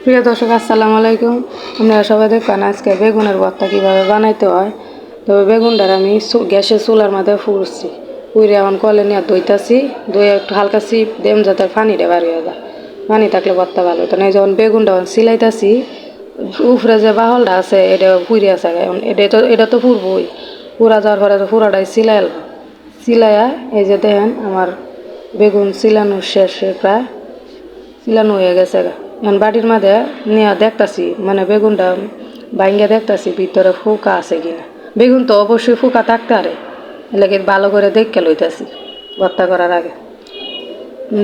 প্রিয় দর্শক আসসালামু আলাইকুম। আপনারা সবাই দেখবেন আজকে বেগুনের ভর্তা কীভাবে বানাইতে হয়। তবে বেগুনটার আমি গ্যাসের চুলার মধ্যে ফুরছি, পুড়ে এখন কলে নিয়ে দইতাছি, দইয়ে একটু হালকা চিপ দেম যাতে পানিটা বার হয়ে যায়। পানি থাকলে ভর্তা ভালো হতো না। যখন বেগুনটা সিলাইতাছি, উপরে যে বাহলটা আছে এটা পুড়ে আছে, এখন এটা তো পুরবই, পুরা যাওয়ার পরে তো পুরাটাই সিলাইয়া এই যে দেখেন আমার বেগুন সিলানোর শেষে প্রায় সিলানো হয়ে গেছে। এখন বাটির মাঝে নিয়ে দেখতাছি, মানে বেগুনটা ভাঙ্গে দেখতাছি ভিতরে ফুকা আছে কিনা। বেগুন তো অবশ্যই ফুকা থাকতে পারে, এলাকে ভালো করে দেখে লইতাছি ভর্তা করার আগে।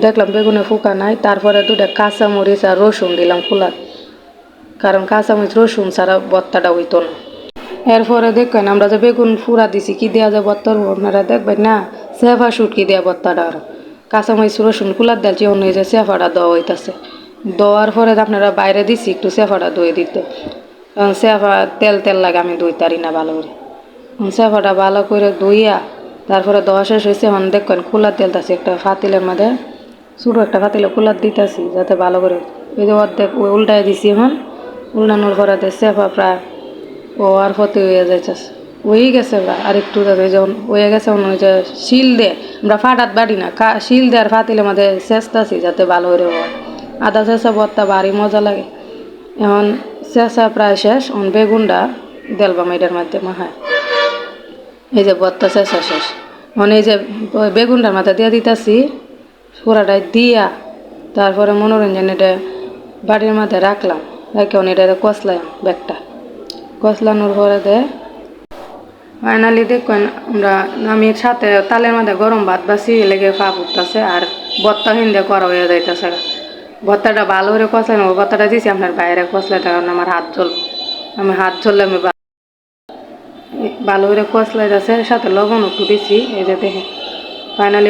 দেখলাম বেগুনে ফুকা নাই, তারপরে দুটা কাঁচামরিচ আর রসুন দিলাম ফুলার, কারণ কাঁচামরিচ রসুন ছাড়া ভর্তাটা হইতো না। এরপরে দেখবেন আমরা যে বেগুন ফুরা দিছি কি দেওয়া যায় ভর্তার, আপনারা দেখবেন না সেফা শুটকি দেওয়া ভর্তাটা, আর কাঁচামরিচ রসুন কুলার দিয়েছি অন্য যে সেফাটা দেওয়া হইতাছে। দেওয়ার পরে আপনারা বাইরে দিছি একটু সেফাটা ধুয়ে দিতে, কারণ সেফা তেল তেল লাগে, আমি ধুইতারি না ভালো করে। সেফাটা ভালো করে ধুইয়া তারপরে দেওয়া শেষ হয়েছে। এখন দেখবেন কুলার তেলতাছি একটা ফাতিলের মধ্যে, ছোটো একটা ফাতিলে কুলার দিতেছি যাতে ভালো করে। এই যে অর্ধেক উল্টায় দিছি, এখন উল্টানোর পরে সেফা প্রায় আর ফতে হয়ে যাইতেছে, হয়ে গেছে আর একটু যাবে। যখন হয়ে গেছে ওই যে শিল দে, আমরা ফাটাত বাড়ি না, শিল দেওয়ার ফাতিলে আমাদের চেষ্টাছি যাতে ভালো করে হয়। আদা চেঁচা ভর্তা ভারী মজা লাগে। এখন চেঁচা প্রায় শেষ, এখন বেগুনটা দেলবাম এটার মধ্যে মাখায়। এই যে ভর্তা চেঁচা শেষ, এখন এই যে বেগুনটার মাথা দিয়ে দিতেছি, পুরাটাই দিয়া তারপরে মনোরঞ্জন এটা বাড়ির মাথায় রাখলাম, রেখে এটা কষলাম ব্যাগটা, কষলানোর পরে ফাইনালি দেখবেন আমরা আমি সাথে তালের মধ্যে গরম ভাত বাসি লেগে পা উঠতেছে, আর ভর্তা হিন্দে করা হয়ে যাইতেছে। ভর্তাটা ভালো করে কষলানো, ভর্তাটা দিয়েছি আপনার বাইরে কষলাইতে, কারণ আমার হাত জ্বললে আমি ভালো করে কষলাইতেছে, সাথে লবণ একটু দিছি। এই যে দেখে ফাইনালি